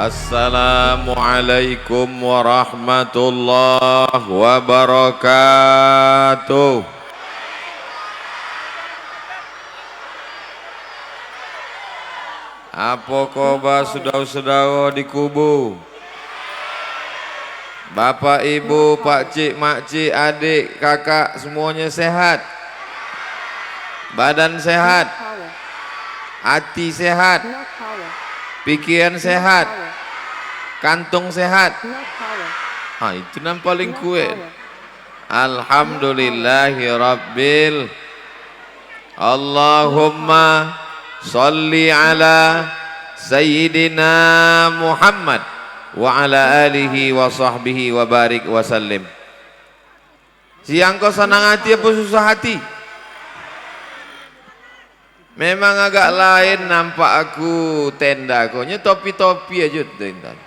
Assalamualaikum warahmatullahi wabarakatuh. Apa kabar saudara-saudara di kubu? Bapak, ibu, pak cik, mak cik, adik, kakak, semuanya sehat? Badan sehat? Hati sehat? Pikiran sehat? Kantung sehat? Itu yang paling kuat. Alhamdulillahi rabbil. Allahumma salli ala Sayyidina Muhammad wa ala alihi wa sahbihi wa barik wa sallim. Siang kau senang hati apa susah hati? Memang agak lain nampak aku tenda kau nya topi-topi aja tenda.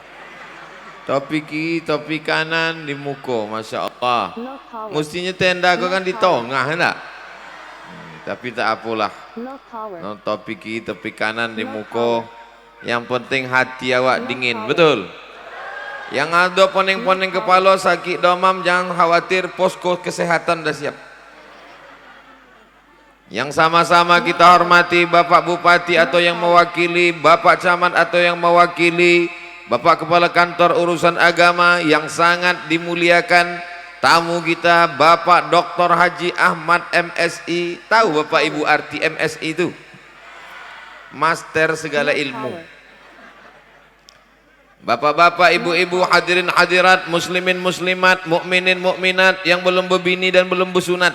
Topi kiri, topi kanan di muka, masya Allah. Mestinya tenda kau kan di tengah, enggak? Tapi tak apalah. No, topi kiri, topi kanan di muka. Yang penting hati awak dingin, betul? Yang ada poning-poning kepala sakit demam, jangan khawatir, posko kesehatan dah siap. Yang sama-sama kita hormati Bapak Bupati atau yang mewakili, Bapak Camat atau yang mewakili, Bapak Kepala Kantor Urusan Agama yang sangat dimuliakan, tamu kita Bapak Dr. Haji Ahmad MSI. Tahu Bapak Ibu arti MSI itu? Master segala ilmu. Bapak-bapak, ibu-ibu, hadirin hadirat, muslimin muslimat, mukminin mukminat yang belum berbini dan belum bersunat.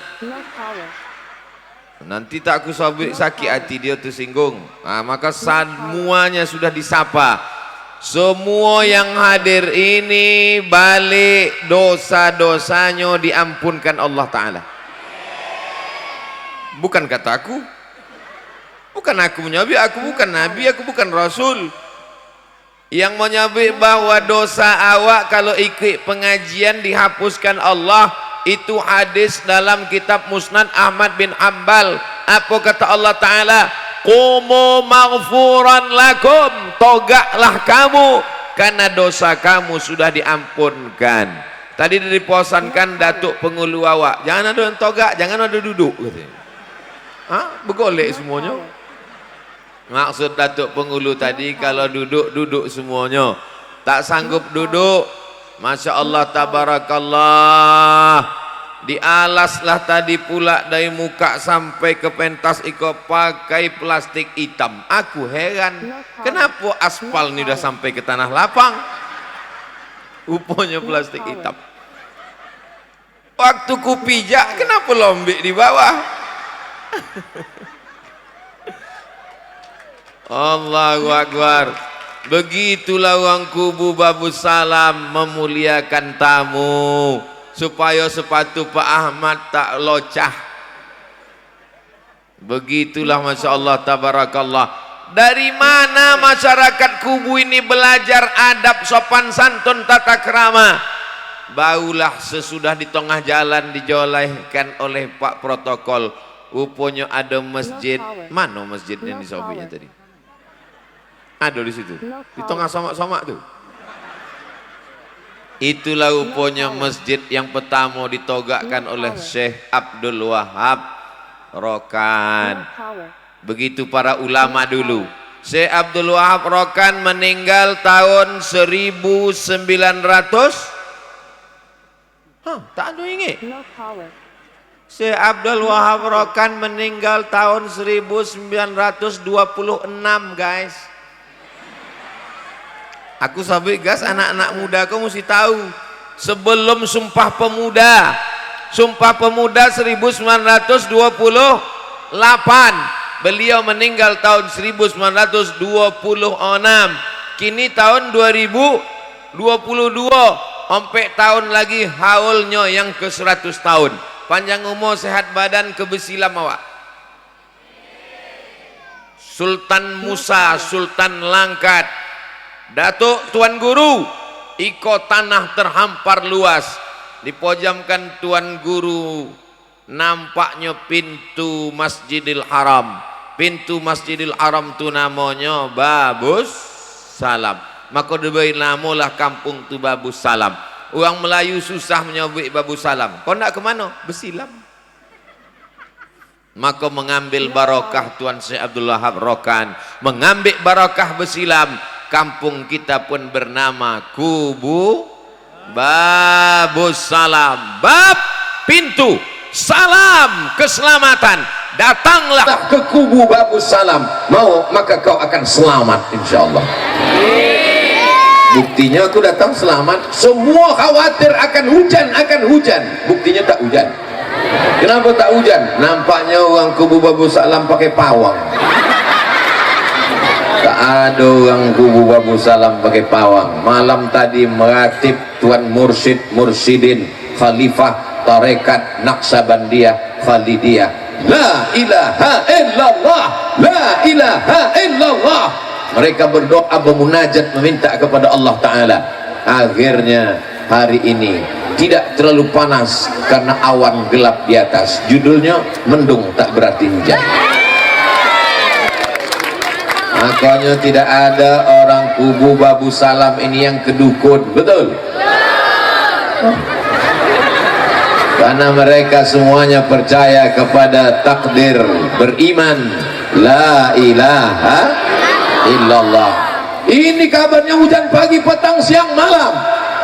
Nanti tak aku sakit hati dia tersinggung. Maka semuanya sudah disapa. Semua yang hadir ini balik dosa-dosanya diampunkan Allah Ta'ala. Bukan kataku. Bukan aku menyabik, aku bukan Nabi, aku bukan Rasul. Yang menyabik bahwa dosa awak kalau ikut pengajian dihapuskan Allah, itu hadis dalam kitab Musnad Ahmad bin Hanbal. Apa kata Allah Ta'ala? Qumu maghfuran lakum, togaklah kamu karena dosa kamu sudah diampunkan. Tadi diposankan Datuk Pengulu awak, jangan ada yang togak, jangan ada duduk katanya. Begolek semuanya. Maksud Datuk Pengulu tadi kalau duduk semuanya. Tak sanggup duduk, masya Allah tabarakallah, dialaslah tadi pula dari muka sampai ke pentas iko pakai plastik hitam. Aku heran, kenapa aspal ini udah sampai ke tanah lapang, rupanya plastik hitam. Waktu ku pijak, kenapa lombek di bawah? Allahu Akbar. Begitulah orang kubu Babus Salam memuliakan tamu, supaya sepatu Pak Ahmad tak locah. Begitulah masya Allah tabarakallah. Dari mana masyarakat kubu ini belajar adab, sopan santun, tata krama? Barulah sesudah di tengah jalan dijolehkan oleh Pak Protokol, rupanya ada masjid. Mana masjidnya di sobinya tadi? Ada di situ, di tengah somak-somak tuh. Itulah rupanya masjid yang pertama ditogakkan oleh Syekh Abdul Wahab Rokan. Begitu para ulama dulu. Syekh Abdul Wahab Rokan meninggal tahun 1900. Tak ada ingat. Syekh Abdul Wahab Rokan meninggal tahun 1926 guys. Aku sabik gas, anak-anak muda kau mesti tahu. Sebelum Sumpah Pemuda 1928, beliau meninggal tahun 1926. Kini tahun 2022, sampai tahun lagi haulnya yang ke 100 tahun. Panjang umur, sehat badan, kebesilam awak. Sultan Musa, Sultan Langkat, Datuk Tuan Guru, iko tanah terhampar luas. Dipojamkan Tuan Guru, nampaknya pintu Masjidil Haram. Pintu Masjidil Haram itu namanya Babus Salam. maka diberi namalah kampung tu Babu Salam. Orang Melayu susah menyebut Babu Salam. Kau nak ke mana? Bersilam. Maka mengambil barakah Tuan Syekh Abdul Wahab Rokan, mengambil barakah bersilam, kampung kita pun bernama Kubu Babu Salam. Bab pintu salam keselamatan. Datanglah ke Kubu Babu Salam, mau maka kau akan selamat insyaallah. Buktinya aku datang selamat. Semua khawatir akan hujan, buktinya tak hujan. Kenapa tak hujan? Nampaknya orang Kubu Babu Salam pakai pawang. Tak ada orang Kubu Babu Salam pakai pawang. Malam tadi meratib Tuan Mursyidin Khalifah Tarekat Naqsabandiyah Khalidiyah. La ilaha illallah, la ilaha illallah. Mereka berdoa, bermunajat, meminta kepada Allah Ta'ala. Akhirnya hari ini tidak terlalu panas karena awan gelap di atas. Judulnya mendung tak berarti hujan. Makanya tidak ada orang Kubu Babu Salam ini yang kedukun, betul? Karena mereka semuanya percaya kepada takdir, beriman la ilaha illallah. Ini kabarnya hujan pagi, petang, siang, malam.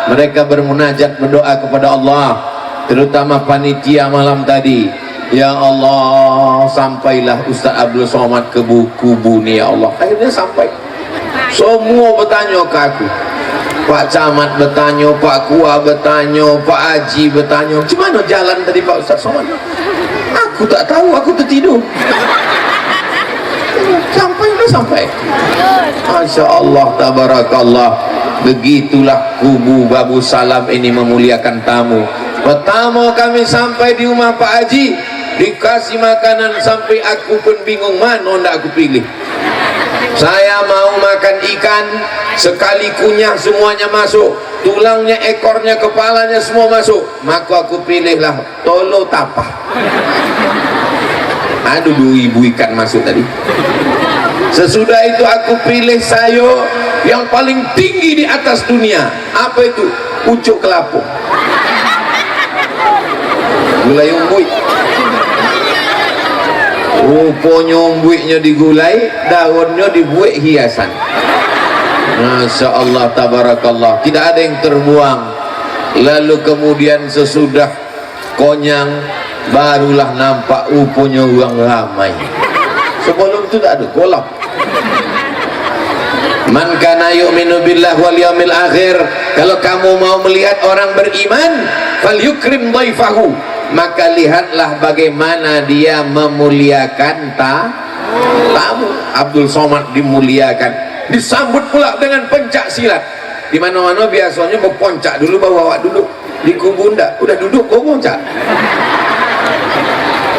Mereka bermunajat, berdoa kepada Allah, terutama panitia malam tadi. Ya Allah, sampailah Ustaz Abdul Somad ke Kubu ni ya Allah. Akhirnya sampai. Semua bertanya ke aku. Pak Camat bertanya, Pak Kua bertanya, Pak Haji bertanya, gimana jalan tadi Pak Ustaz Somad? Aku tak tahu, aku tertidur. Sampai. Masya Allah, tabarakallah. Begitulah Kubu Babu Salam ini memuliakan tamu. Pertama kami sampai di rumah Pak Haji, dikasih makanan sampai aku pun bingung mana nak aku pilih. Saya mau makan ikan, sekali kunyah semuanya masuk, tulangnya, ekornya, kepalanya semua masuk. Maka aku pilihlah tolo tapah. Aduh, 2.000 ikan masuk tadi. Sesudah itu aku pilih sayur yang paling tinggi di atas dunia. Apa itu? Pucuk kelapa. Gulai umbuit. Rupanya umbuitnya digulai, daunnya dibuat hiasan. Masya Allah, tabarakallah. Tidak ada yang terbuang. Lalu kemudian sesudah konyang, barulah nampak rupanya orang ramai. Sebelum itu tak ada, golap. Man kana yu'minu billah wal yawmil akhir. Kalau kamu mau melihat orang beriman, falyukrim dhaifahu, maka lihatlah bagaimana dia memuliakan tamu. Abdul Somad dimuliakan, disambut pula dengan pencak silat. Di mana-mana biasanya berponcak dulu, bawa duduk. Di Kubu ndak, udah duduk kok poncak.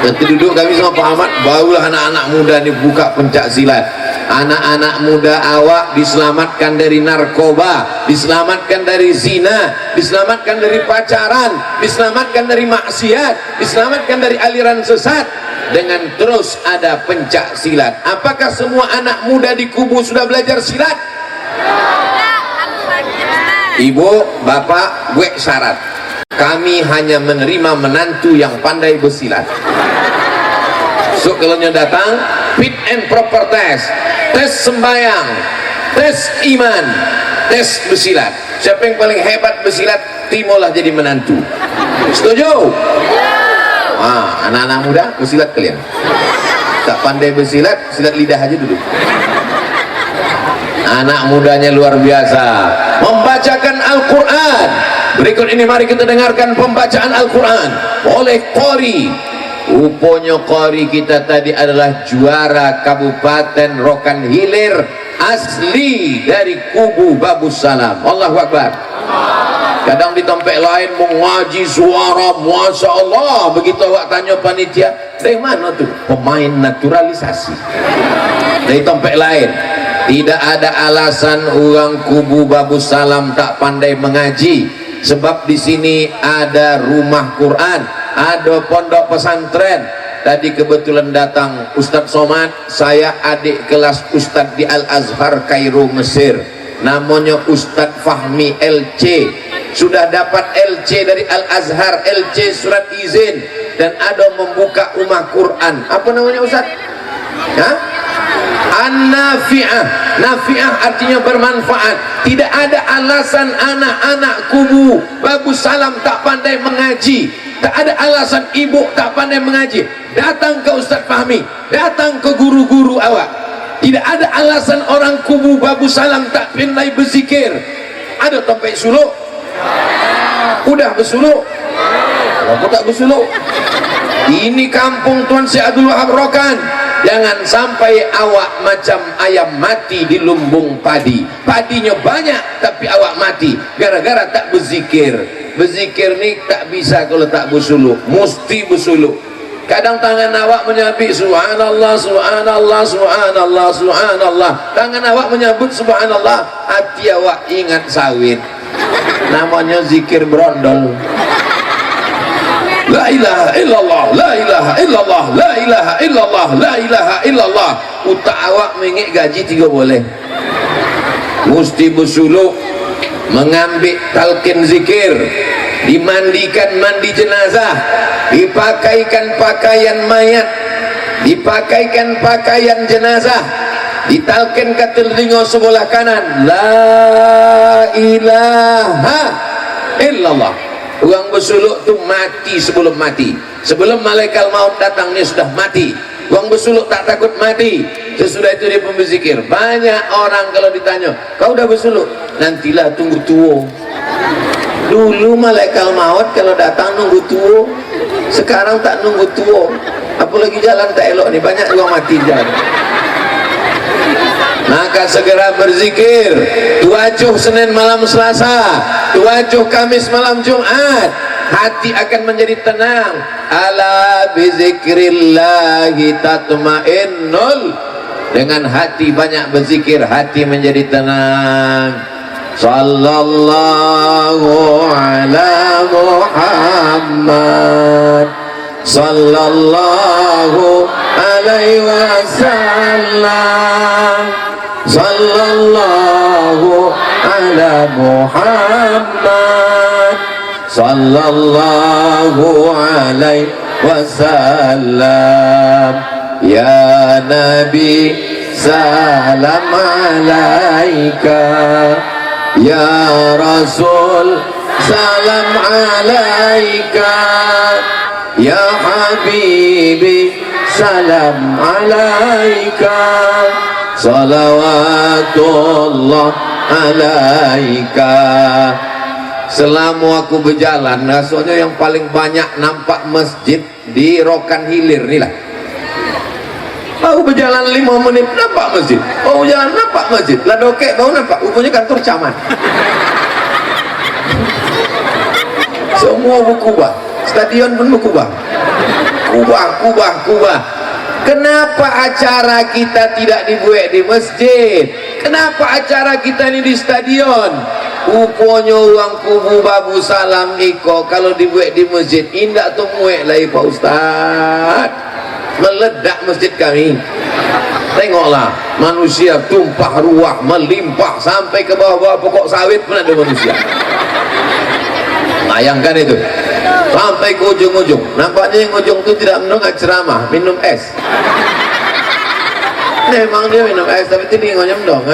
Nanti duduk kami sama Pak Ahmad, barulah anak-anak muda ini buka pencak silat. Anak-anak muda awak diselamatkan dari narkoba, diselamatkan dari zina, diselamatkan dari pacaran, diselamatkan dari maksiat, diselamatkan dari aliran sesat, dengan terus ada pencak silat. Apakah semua anak muda di Kubu sudah belajar silat? Ibu, bapak, gue syarat, kami hanya menerima menantu yang pandai bersilat. So kalau datang, fit and proper test, tes sembahyang, tes iman, tes bersilat. Siapa yang paling hebat bersilat, timolah jadi menantu. Setuju? Wah, anak-anak muda bersilat kalian. Tak pandai bersilat, silat lidah aja dulu. Anak mudanya luar biasa, membacakan Al-Quran. Berikut ini mari kita dengarkan pembacaan Al-Quran oleh Qori. Rupanya Qori kita tadi adalah juara Kabupaten Rokan Hilir, asli dari Kubu Babu Salam. Allahu Akbar. Kadang di tempat lain mengaji suara, Masya Allah. Begitu awak tanya panitia, dari mana tuh? Pemain naturalisasi. Dari tempat lain. Tidak ada alasan orang Kubu Babu Salam tak pandai mengaji, sebab di sini ada rumah Quran, ada pondok pesantren. Tadi kebetulan datang Ustadz Somad, saya adik kelas Ustadz di Al-Azhar Kairo Mesir. namanya Ustadz Fahmi LC, sudah dapat LC dari Al-Azhar, LC surat izin, dan ada membuka rumah Quran. Apa namanya Ustadz? Hah? An-nafi'ah. Nafi'ah artinya bermanfaat. Tidak ada alasan anak-anak kubu Babu Salam tak pandai mengaji, tak ada alasan ibu tak pandai mengaji, datang ke Ustadz Fahmi, datang ke guru-guru awak. Tidak ada alasan orang kubu Babu Salam tak pandai berzikir. Ada tempat suluk? Udah bersuluk? Kenapa tak bersuluk? Ini kampung Tuan Syekh Abdul Wahab Rokan. Jangan sampai awak macam ayam mati di lumbung padi. Padinya banyak tapi awak mati gara-gara tak berzikir. Berzikir ni tak bisa kalau tak bersuluk, mesti bersuluk. Kadang tangan awak menyabit subhanallah, subhanallah, subhanallah, subhanallah. Tangan awak menyebut subhanallah, hati awak ingat sawit. Namanya zikir berondol. La ilaha illallah, la ilaha illallah, la ilaha illallah, la ilaha illallah. Utak awak mengik gaji 3 boleh. Mesti bersuluk, mengambil talqin zikir, dimandikan mandi jenazah, dipakaikan pakaian mayat, dipakaikan pakaian jenazah, ditalqin ke telinga sebelah kanan, la ilaha illallah. Orang bersuluk tu mati sebelum mati. Sebelum malaikat maut datang dia sudah mati. Orang bersuluk tak takut mati. Sesudah itu dia pun berzikir. Banyak orang kalau ditanya, kau dah bersuluk? Nantilah, tunggu tua. Dulu malaikat maut kalau datang nunggu tua. Sekarang tak nunggu tua. Apalagi jalan tak elok ni, banyak orang mati jalan. Maka segera berzikir. Tuajuh Senin malam Selasa, tuajuh Kamis malam Jumat, hati akan menjadi tenang. Ala bizikrillahi tatmainnul. Dengan hati banyak berzikir, hati menjadi tenang. Sallallahu ala Muhammad, sallallahu alaihi wasallam, sallallahu ala Muhammad, sallallahu alaihi wasallam. Ya Nabi salam alaika, ya Rasul salam alaika, ya Habibi salam alaika, salawatullah alaika. Selama aku berjalan, rasanya yang paling banyak nampak masjid di Rokan Hilir ni lah. Aku berjalan 5 menit nampak masjid. Oh, jalan nampak masjid. Lah dokek baru nampak, rupanya kantor camat. Semua berkubah, stadion pun berkubah. Kubah. Kenapa acara kita tidak dibuat di masjid? Kenapa acara kita ini di stadion? Rupanya orang kubu Babu Salam iko kalau dibuat di masjid indak tu muek lagi Pak Ustaz. Meledak masjid kami. Tengoklah, manusia tumpah ruah, melimpah sampai ke bawah-bawah pokok sawit pun ada manusia. Bayangkan itu, sampai ke ujung-ujung. Nampaknya yang ujung itu tidak mendengar ceramah, minum es. Memang dia minum es, tapi telinganya mendong.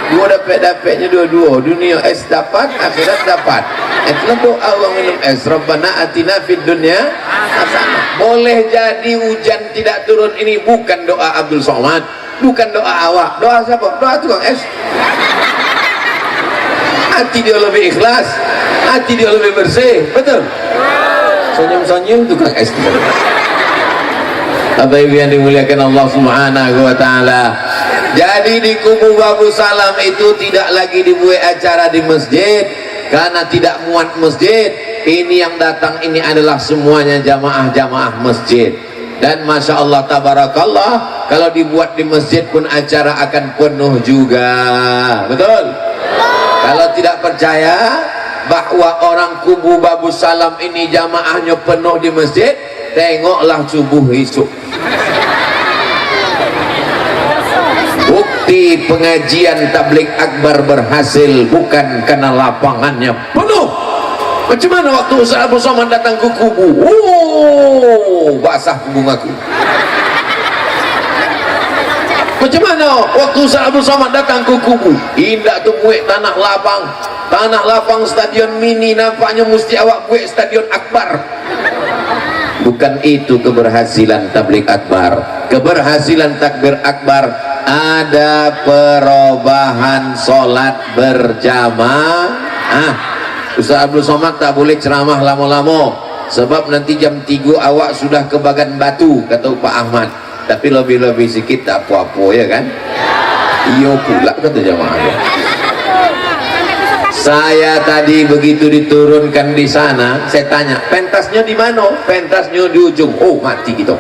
Dua dapat-dapatnya dua-dua. Dunia es dapat, akhirat dapat. Itulah doa orang minum es. Rabbana atina fid dunya hasanah. Boleh jadi hujan tidak turun ini bukan doa Abdul Somad, bukan doa awak. Doa siapa? Doa tukang es. Hati dia lebih ikhlas, hati dia lebih bersih, betul? Senyum-senyum tukang es. Bapak Ibu yang dimuliakan Allah Subhanahu wa taala. Jadi di kubu Babu Salam itu tidak lagi dibuat acara di masjid karena tidak muat masjid. Ini yang datang ini adalah semuanya jamaah-jamaah masjid. Dan Masya Allah tabarakallah, kalau dibuat di masjid pun acara akan penuh juga, betul? Kalau tidak percaya bahwa orang kubu Babu Salam ini jamaahnya penuh di masjid, tengoklah subuh esok. Bukti pengajian tabligh akbar berhasil bukan karena lapangannya penuh. Macam mana waktu Ustaz Abdul Somad datang ke kubu? Basah punggung aku. Macam mana waktu Ustaz Abdul Somad datang ke kubu? Indah tu buat tanah lapang stadion mini, nampaknya mesti awak buat stadion akbar. Bukan itu keberhasilan tabligh akbar. Keberhasilan takbir akbar ada perubahan solat berjamaah. Ustaz Abdul Somad tak boleh ceramah lama-lama sebab nanti jam 3 awak sudah ke Bagan Batu, kata Pak Ahmad. Tapi lebih-lebih sikit tak apa-apa, ya kan? Iyo pula, kata jamaah. Saya tadi begitu diturunkan di sana, saya tanya, pentasnya di mana? Pentasnya di ujung. Oh, mati gitu.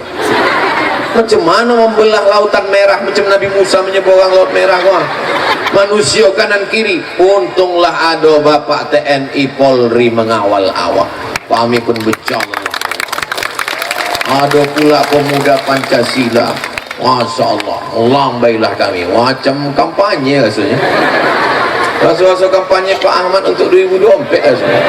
Macam mana membelah lautan merah macam Nabi Musa menyeberang laut merah kau? Manusia kanan kiri. Untunglah ada Bapak TNI Polri mengawal awak. Kami pun berjalan. Ada pula pemuda Pancasila. Masya Allah, lambailah kami. Macam kampanye rasanya. Rasa-rasa kampanye Pak Ahmad untuk 2024 rasanya.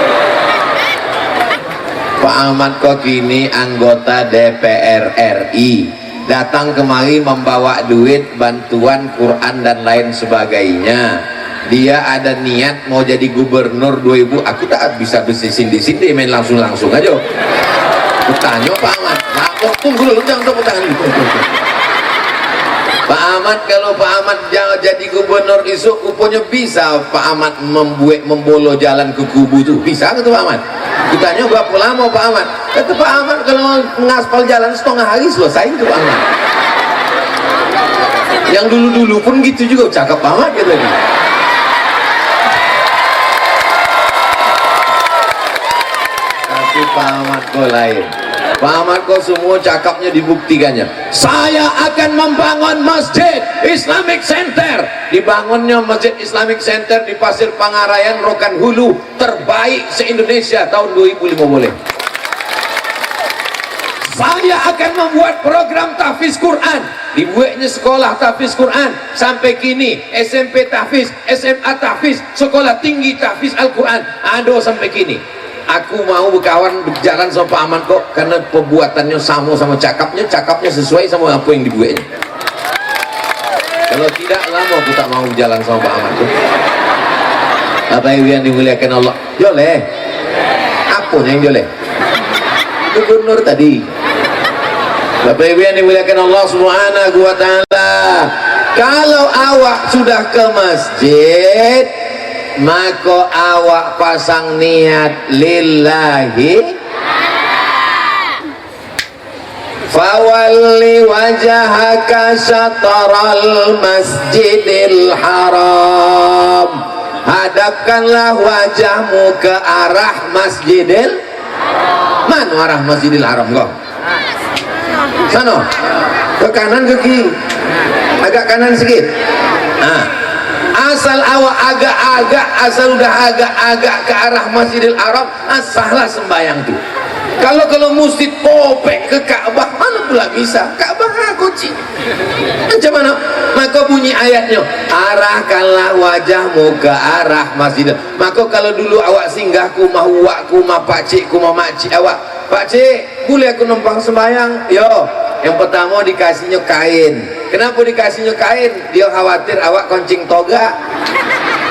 Pak Ahmad kok kini anggota DPR RI. Datang kemari membawa duit, bantuan, Quran dan lain sebagainya. Dia ada niat mau jadi gubernur 2000. Aku tak bisa bersisin di sini, main langsung aja. Aku tanya Pak Ahmad, tunggu dulu, jangan tepuk tangan gitu. Pak Ahmad, kalau Pak Ahmad jangan jadi gubernur esok, rupanya bisa Pak Ahmad membolo jalan ke kubu tuh. Bisa kata Pak Ahmad. Ditanya berapa lama Pak Ahmad? Kata Pak Ahmad kalau mengaspal jalan setengah hari selesai itu Pak Ahmad. Yang dulu-dulu pun gitu juga, cakap Pak Ahmad gitu. Tapi Pak Ahmad kok lain. Pak Ahmad kok semua cakapnya dibuktikannya. Saya akan membangun masjid Islamic Center. Dibangunnya masjid Islamic Center di Pasir Pangarayan, Rokan Hulu, terbaik se-Indonesia tahun 2005 boleh. Saya akan membuat program tahfiz Quran. Dibuatnya sekolah tahfiz Quran sampai kini, SMP tahfiz, SMA tahfiz, sekolah tinggi tahfiz Al-Quran ada sampai kini. Aku mau berkawan berjalan sama Pak Ahmad kok karena perbuatannya sama cakapnya sesuai sama apa yang dibuatnya. Kalau tidak, lama aku tak mau berjalan sama Pak Ahmad kok. Bapak Ibu yang dimuliakan Allah, joleh apa yang joleh? Gubernur tadi. Bapak Ibu yang dimuliakan Allah Subhanahu wa ta'ala, kalau awak sudah ke masjid, maka awak pasang niat lillahi, fawalli wajhaka syatral masjidil haram, hadapkanlah wajahmu ke arah masjidil, mana arah masjidil haram kau? Sana, ke kanan ke kiri, agak kanan sedikit. Asal awak agak-agak, asal udah agak-agak ke arah Masjidil Haram, asahlah sembahyang tuh. Kalau mesti topek ke Ka'bah, mana pula bisa? Ka'bah kunci. Macam mana? Maka bunyi ayatnya, arahkanlah wajahmu ke arah Masjidil. Maka kalau dulu awak singgah ku mah uak ku mah pakcik ku mah makcik awak, pakcik boleh aku numpang sembahyang? Yo, yang pertama dikasihnya kain. Kenapa dikasihnya kain? Dia khawatir awak koncing toga,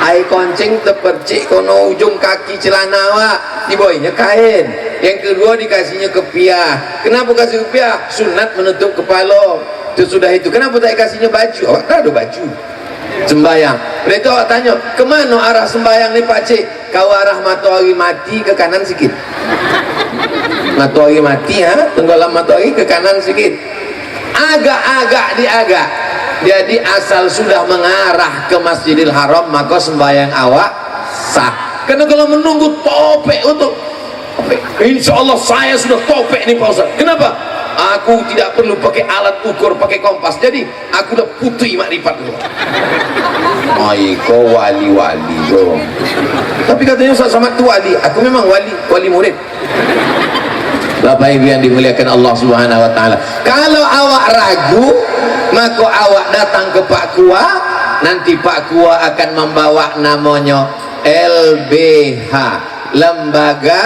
air koncing terpercik kono ujung kaki celana awak, dibawanya kain. Yang kedua dikasihnya kepiah. Kenapa kasih kepiah? Sunat menutup kepala. Itu sudah itu. Kenapa tak kasihnya baju? Awak tak ada baju sembayang. Berarti awak tanya, kemana arah sembayang ni pakcik? Kau arah matahari mati ke kanan sikit. Matahari mati, tenggelam matahari ke kanan sikit. Agak-agak diagak. Jadi asal sudah mengarah ke Masjidil Haram, maka sembahyang awak sah. Karena kalau menunggu topek untuk topek, insya Allah saya sudah topek nih Pak Ustaz. Kenapa? Aku tidak perlu pakai alat ukur, pakai kompas. Jadi aku udah putih makrifat dulu. Kau wali-wali kau. Tapi katanya Ustaz Somad itu wali. Aku memang wali murid. Bapak Ibu yang dimuliakan Allah Subhanahu wa taala. Kalau awak ragu, maka awak datang ke Pak Kua, nanti Pak Kua akan membawa namanya LBH, Lembaga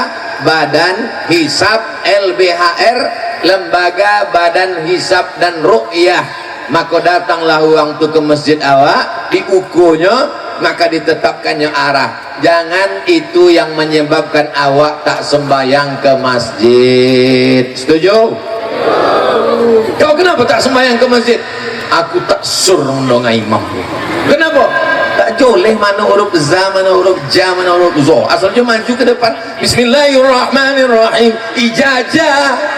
Badan Hisab, LBHR, Lembaga Badan Hisab dan Ruqyah. Maka datanglah uang itu ke masjid awak, diukurnya, maka ditetapkannya arah. Jangan itu yang menyebabkan awak tak sembahyang ke masjid. Setuju? Kau kenapa tak sembahyang ke masjid? Aku tak sur mendongai imam. Kenapa? Tak joleh mana huruf za, mana huruf ja, mana huruf zo. Asalnya maju ke depan. Bismillahirrahmanirrahim. Ijazah.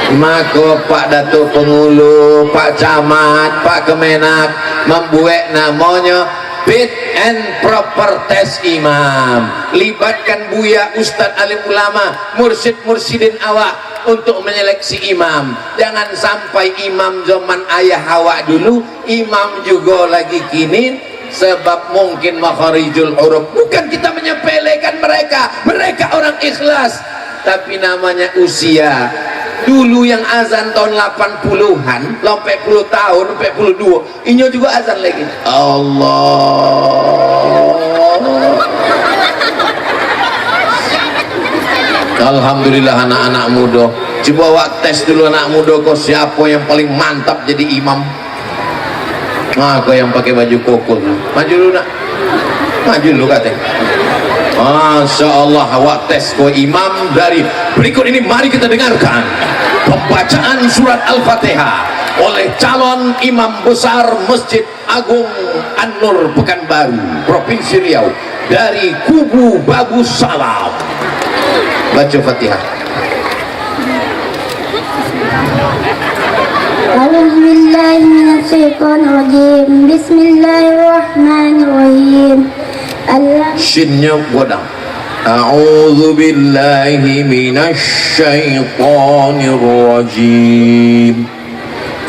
Maka Pak Datuk Pengulu, Pak Camat, Pak Kemenak membuat namanya fit and proper test imam. Libatkan buya, ustadz, alim ulama, mursyid-mursyidin awak untuk menyeleksi imam. Jangan sampai imam zaman ayah awak dulu, imam juga lagi kini, sebab mungkin makharijul huruf. Bukan kita menyepelekan mereka, mereka orang ikhlas, tapi namanya usia. Dulu yang azan tahun 80-an, 80 tahun, 82, ini juga azan lagi. Allah. Alhamdulillah anak-anak muda. Coba awak tes dulu anak muda, kau siapa yang paling mantap jadi imam? Nah, kau yang pakai baju koko. Maju dulu nak. Maju dulu katanya. Masya Allah, awak tes kau imam dari berikut ini. Mari kita dengarkan pembacaan surat Al-Fatihah oleh calon imam besar Masjid Agung An-Nur Pekanbaru, Provinsi Riau, dari kubu Bagus Salam. Baca Fatihah. A'udzubillahiminasyaitonirrajim. Bismillahirrahmanirrahim. Shinnya godang. A'udzu billahi minasyaitonir rajim.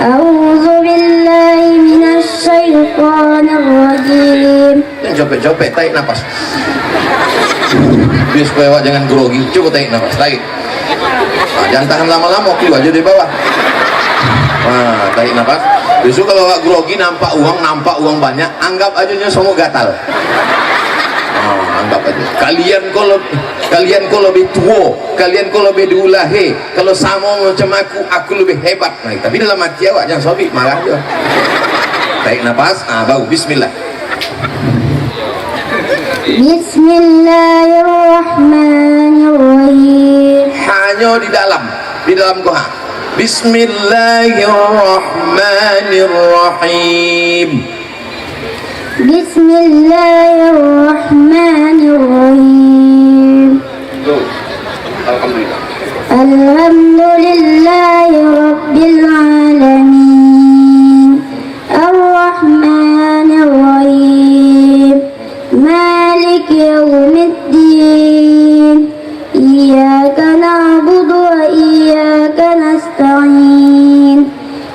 A'udzu billahi minasyaitonir rajim. Capek-capek tarik nafas. Biar supaya awak jangan grogi, coba tarik nafas, tarik. Nah, jangan tahan lama-lama, keluar aja dari bawah. Nah, tarik nafas. Besok kalau awak grogi nampak uang banyak, anggap aja semua gatal. Anggap aja kalian kalau lebih tua, kalian kalau lebih diulahi, kalau sama macam aku lebih hebat. Nah, tapi dalam hati awak jangan sobik, marah aja. Tarik nafas, baru bismillah. Bismillahirrahmanirrahim. Hanya di dalam goha. Bismillahirrahmanirrahim. Bismillahirrahmanirrahim. Alhamdulillah. Alhamdulillahi Rabbil Alamin. Ar-Rahmanir-Rahim. Maliki Yawmiddin. Iyyaka na'budu wa iyyaka nasta'in.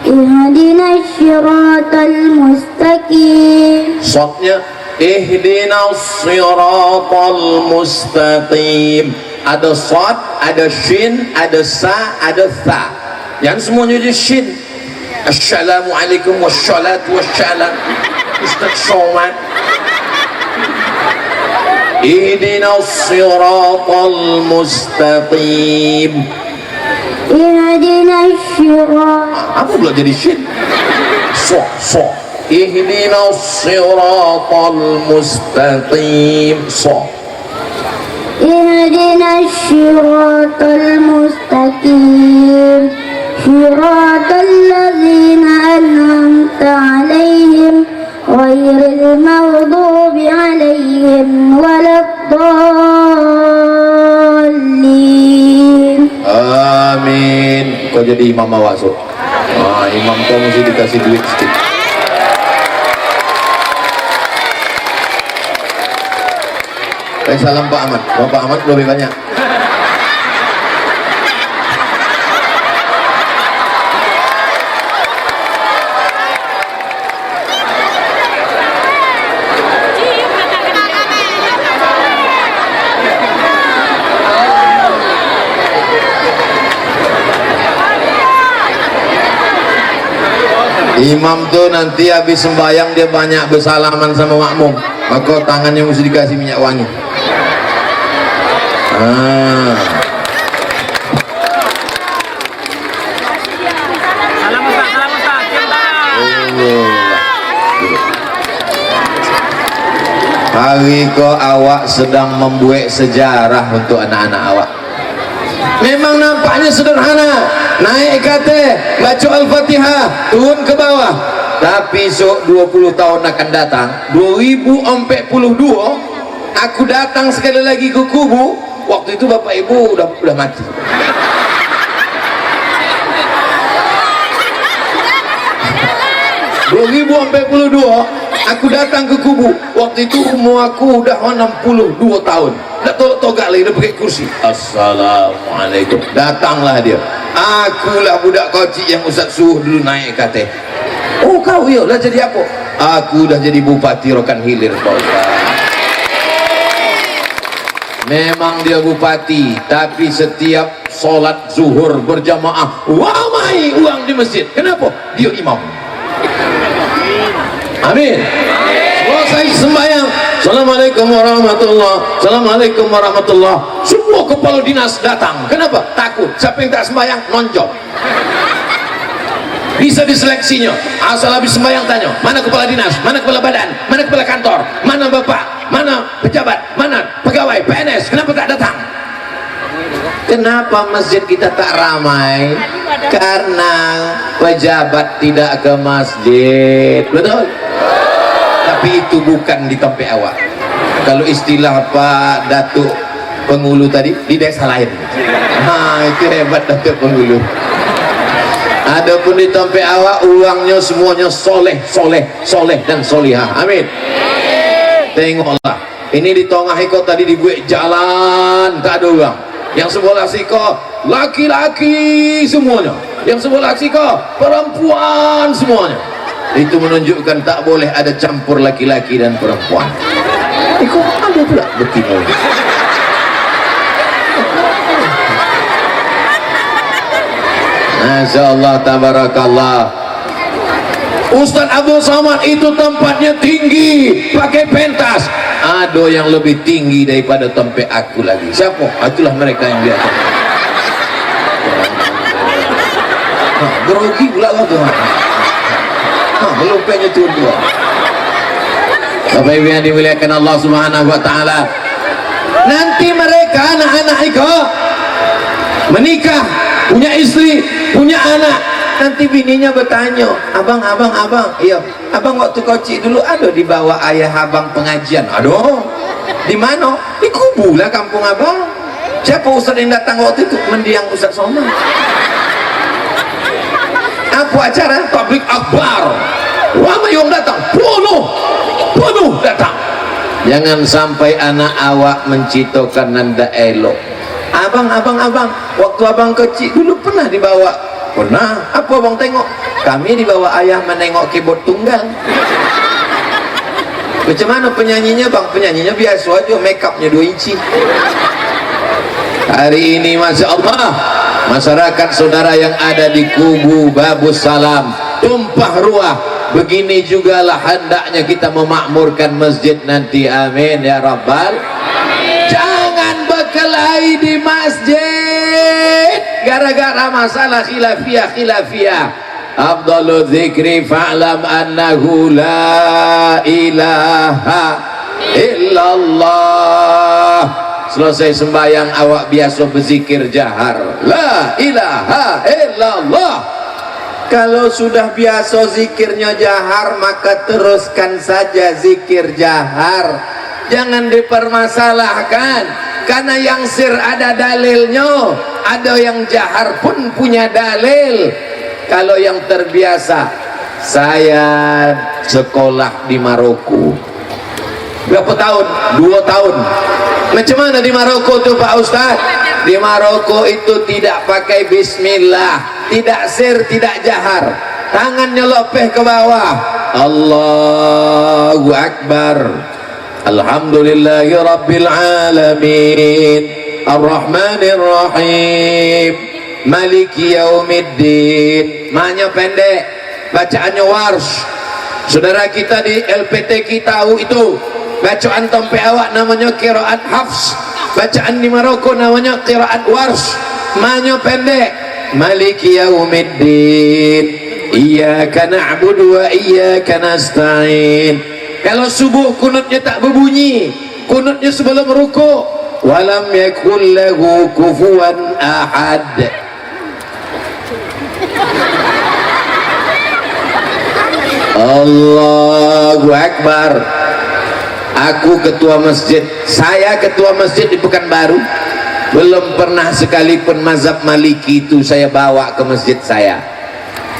Ihdinas siratal mustaqim. Shotnya ihdinas siratal mustaqim. Ada shot, ada shin, ada sa, ada tha. Yang semuanya jadi shin. Assalamualaikum wassalatu wassalam. Ustaz Somad. Ihdinas siratal mustaqim. Ihdinas siratal. Apa pula jadi shin? So. Ihdinas siratal mustaqim. So. Ihdinas siratal mustaqim. Siratal ladzina an'amta 'alaihim ghairil maghdubi 'alaihim waladdallin. Amin. Kau jadi imam awasuk. Imam kau mesti dikasih duit sedikit. Salam Pak Ahmad. Pak Ahmad lebih banyak. Imam tuh nanti habis sembahyang dia banyak bersalaman sama makmum, maka tangannya mesti dikasih minyak wangi. Salam Ustaz, cium tangan. Hari kok awak sedang membuat sejarah untuk anak-anak awak. Memang nampaknya sederhana, naik kate, baca Al-Fatihah, turun ke bawah. Tapi sok 20 tahun akan datang, 2042, aku datang sekali lagi ke kubu. Waktu itu bapak ibu udah mati. Aku datang ke kubu. Waktu itu umur aku udah 62 tahun. Dah tolak-tolak lagi, dah pakai kursi. Assalamualaikum. Datanglah dia. Akulah budak kocik yang Ustaz suruh dulu naik kate. Oh kau ya, dah jadi apa? Aku dah jadi Bupati Rokan Hilir, Pak Ustaz. Memang dia bupati, tapi setiap solat zuhur berjamaah ramai uang di masjid. Kenapa? Dia imam. Amin. Selesai sembahyang, Assalamualaikum warahmatullah, Assalamualaikum warahmatullah. Semua kepala dinas datang. Kenapa? Takut. Siapa yang tak sembahyang nonjok. Bisa diseleksinya. Asal habis sembahyang tanya, mana kepala dinas, mana kepala badan, mana kepala kantor, mana bapak, mana pejabat, mana pegawai PNS, kenapa tak datang? Kenapa masjid kita tak ramai? Karena pejabat tidak ke masjid. Betul? Tapi itu bukan di tempat awak. Kalau istilah Pak Datuk Pengulu tadi, di desa lain. Itu hebat Datuk Pengulu. Adapun di tempat awak, uangnya semuanya soleh dan solihah. Amin. Tengoklah, ini di tengah iko tadi dibuat jalan, tak ada orang. Yang sebelah siko laki-laki semuanya, yang sebelah siko perempuan semuanya. Itu menunjukkan tak boleh ada campur laki-laki dan perempuan. Iko ada pula betina. Masyaallah, tabarakallah. Ustaz Abdul Somad itu tempatnya tinggi, pakai pentas. Ada yang lebih tinggi daripada tempat aku lagi. Siapa? Itulah mereka yang lihat. Grogi pula lah tuh. Belum pengen turun dua. Bapak Ibu yang dimuliakan Allah Subhanahu wa taala. Nanti mereka anak-anak itu menikah, punya istri, punya anak. Nanti bininya bertanya, abang, iya, abang waktu kecil dulu ada di bawah ayah abang pengajian. Aduh, di mana? Di kubu lah kampung abang. Siapa ustaz yang datang waktu itu? Mendiang Ustaz Somad. Apa acara? Tablik akbar. Ramai yang datang, penuh datang. Jangan sampai anak awak mencitokan nanda elok. Abang, waktu abang kecil dulu pernah dibawa. Pernah. Apa abang tengok? Kami dibawa ayah menengok keyboard tunggal. Macam mana penyanyinya bang? Penyanyinya biasa aja, make upnya 2 inci. Hari ini Masya Allah, masyarakat saudara yang ada di kubu Babus Salam tumpah ruah. Begini jugalah hendaknya kita memakmurkan masjid nanti. Amin ya Rabbal. Jangan berkelahi di masjid gara-gara masalah khilafiyah. Afdalu dzikri fa'lam annahu la ilaha illallah. Selesai sembahyang awak biasa berzikir jahar, la ilaha illallah. Kalau sudah biasa zikirnya jahar, maka teruskan saja zikir jahar. Jangan dipermasalahkan, karena yang sir ada dalilnya, ada yang jahar pun punya dalil. Kalau yang terbiasa, saya sekolah di Maroko berapa tahun? 2 tahun. Macam mana di Maroko tuh Pak Ustaz? Di Maroko itu tidak pakai bismillah, tidak sir, tidak jahar. Tangannya lopeh ke bawah. Allahu Akbar. Alhamdulillahi Rabbil Alamin, Ar-Rahmanir Rahim, Maliki Yaumiddin. Maknanya pendek. bacaannya Warsh. Saudara kita di LPTQ tahu itu. Bacaan tompe awak namanya qiraat Hafs. Bacaan di Maroko namanya qiraat Warsh. Manyo pendek. Maliki yaumiddin, iyyaka na'budu wa iyyaka nasta'in. Kalau subuh kunutnya tak berbunyi, kunutnya sebelum rukuk. Walam yakul lahu kufuwan ahad. Allahu Akbar. Aku ketua masjid, saya ketua masjid di Pekanbaru. Belum pernah sekalipun mazhab Maliki itu saya bawa ke masjid saya.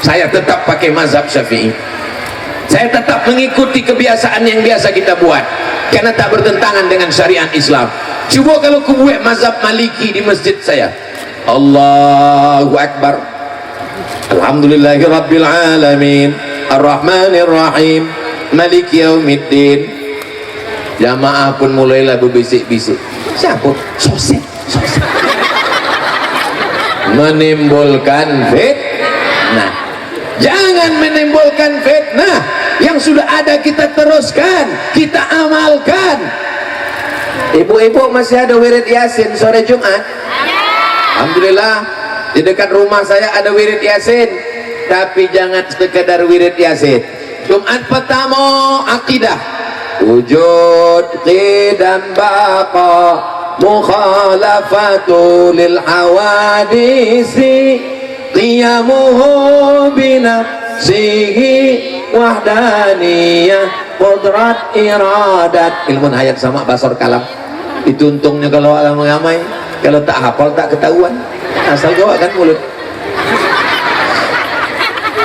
Saya tetap pakai mazhab Syafi'i. Saya tetap mengikuti kebiasaan yang biasa kita buat, karena tak bertentangan dengan syariat Islam. Coba kalau aku buat mazhab Maliki di masjid saya. Allahu Akbar. Alhamdulillahirabbil alamin, Ar-Rahmanir Rahim, Maliki yaumiddin. Jamaah pun mulailah berbisik-bisik. Siapa? Sosit. Menimbulkan fitnah. Jangan menimbulkan fitnah. Yang sudah ada kita teruskan, kita amalkan. Ibu-ibu masih ada wirid Yasin sore Jumat? Alhamdulillah, di dekat rumah saya ada wirid Yasin. Tapi jangan sekedar wirid Yasin. Jumat pertama akidah, wujud qidam baqa, mukhalafatu lil hawadisi, qiyamuhu binafsihi, wahdaniyah, qudrat iradat. Ilmu hayat sama basar kalam. Itu untungnya kalau alam mengamai, kalau tak hafal tak ketahuan, asal jawab kan mulut.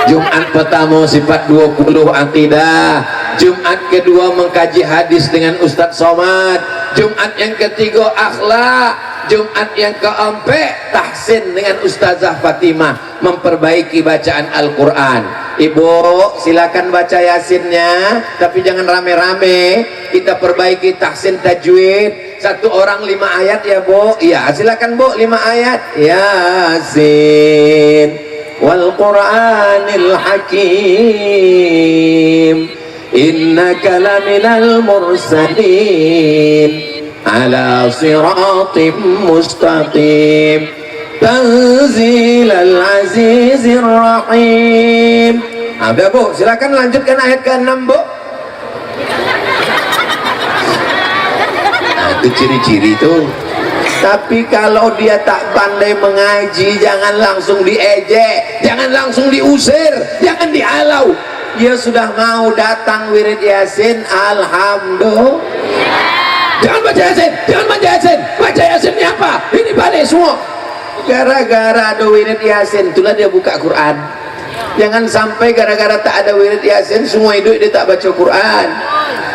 Jumat pertama sifat 20 akidah. Jumat kedua mengkaji hadis dengan Ustadz Somad. Jumat yang ketiga akhlak. Jumat yang keempat tahsin dengan Ustazah Fatimah, memperbaiki bacaan Al-Quran. Ibu silakan baca Yasinnya, tapi jangan rame-rame. Kita perbaiki tahsin tajwid. Satu orang 5 ayat ya Bu. Iya silakan Bu, 5 ayat. Yasin wal Qur'anil Hakim, innaka laminal mursalin ala siratim mustaqim, tanzilal azizir rahim. Ada Bu, silakan lanjutkan ayat ke-6 Bu. Nah, itu ciri-ciri tuh. Tapi kalau dia tak pandai mengaji, jangan langsung diejek, jangan langsung diusir, jangan dihalau. Dia sudah mau datang wirid Yasin, alhamdulillah. Jangan baca Yasin, jangan baca Yasin. Baca Yasinnya apa? Ini balik semua. Gara-gara ada wirid Yasin, itulah dia buka Quran. Jangan sampai gara-gara tak ada wirid Yasin, semua hidup dia tak baca Quran.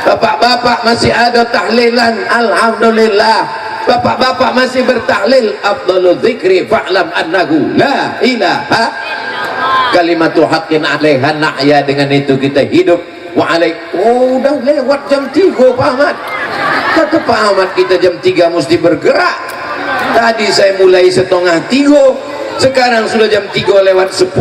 Bapak-bapak masih ada tahlilan, alhamdulillah. Bapak-bapak masih bertahlil, afdalul dzikri fa'lam annahu la ilaha kalimatu haqqin 'alaiha nahya. Dengan itu kita hidup. Oh udah lewat jam 3 Pak Ahmad. Kata Pak Ahmad kita jam 3 mesti bergerak. Tadi saya mulai 2:30, sekarang sudah jam 3 lewat 10.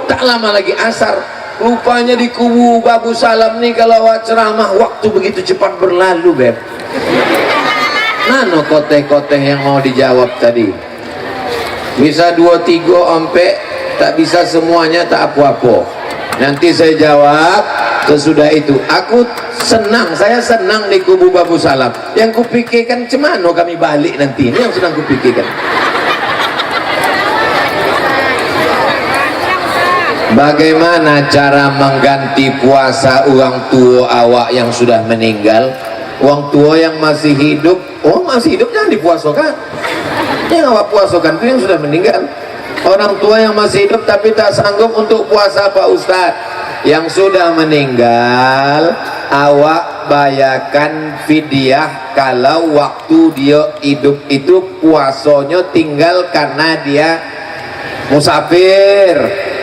Tak lama lagi asar. Rupanya di kubu Babu Salam nih kalau ceramah waktu begitu cepat berlalu Beb. Nano koteh-koteh yang mau dijawab tadi, bisa 2-3 ampe, tak bisa semuanya, tak apa-apa. Nanti saya jawab sesudah itu. Aku senang, saya senang di kubu Babu Salam. Yang kupikirkan cemano kami balik nanti, ini yang sedang kupikirkan. Bagaimana cara mengganti puasa orang tua awak yang sudah meninggal? Orang tua yang masih hidup, masih hidup jangan dipuasakan. Yang awak puasakan itu yang sudah meninggal. Orang tua yang masih hidup tapi tak sanggup untuk puasa Pak Ustadz, yang sudah meninggal, awak bayarkan fidyah kalau waktu dia hidup itu puasanya tinggal karena dia musafir,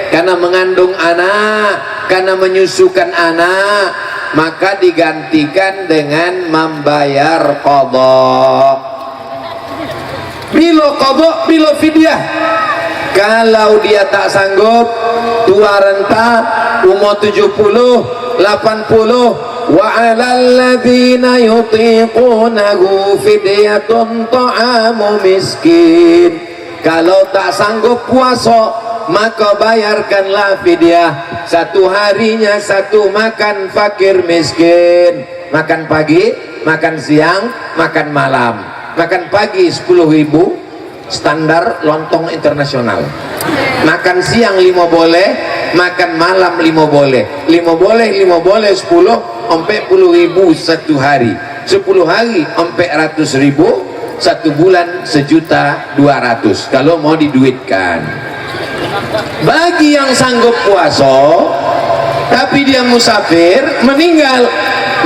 karena mengandung anak, karena menyusukan anak, maka digantikan dengan membayar qadha. Bila qadha, bila fidyah. Kalau dia tak sanggup, tua renta, umur 70, 80, wa 'alal ladzina yutiqunahu fidyatun ta'amu miskin. Kalau tak sanggup puasa, maka bayarkanlah fidyah, satu harinya satu makan fakir miskin. Makan pagi, makan siang, makan malam. Makan pagi 10.000 standar lontong internasional, makan siang 5 boleh, makan malam 5 boleh, 5 boleh 10, 40.000 satu hari, 10 hari 400.000, satu bulan 1.200.000 kalau mau diduitkan. Bagi yang sanggup puasa tapi dia musafir meninggal,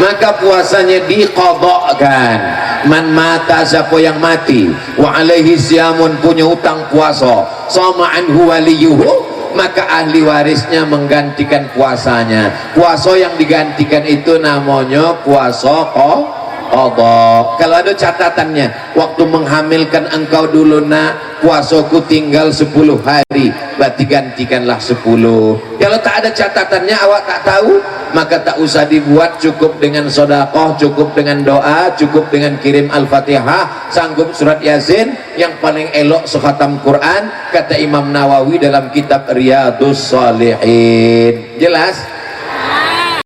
maka puasanya diqadhakan. Man mata, siapa yang mati, wa alaihi siyamun, punya utang puasa, sama anhu waliyuhu, maka ahli warisnya menggantikan puasanya. Puasa yang digantikan itu namanya puasa qadha. Kalau ada catatannya, waktu menghamilkan engkau dulu nak, puasaku tinggal 10 hari, berarti gantikanlah 10. Kalau tak ada catatannya, awak tak tahu, maka tak usah dibuat. Cukup dengan sedekah, cukup dengan doa, cukup dengan kirim Al-Fatihah, sanggup surat Yasin, yang paling elok sekhatam Quran, kata Imam Nawawi dalam kitab Riyadhus Shalihin. Jelas?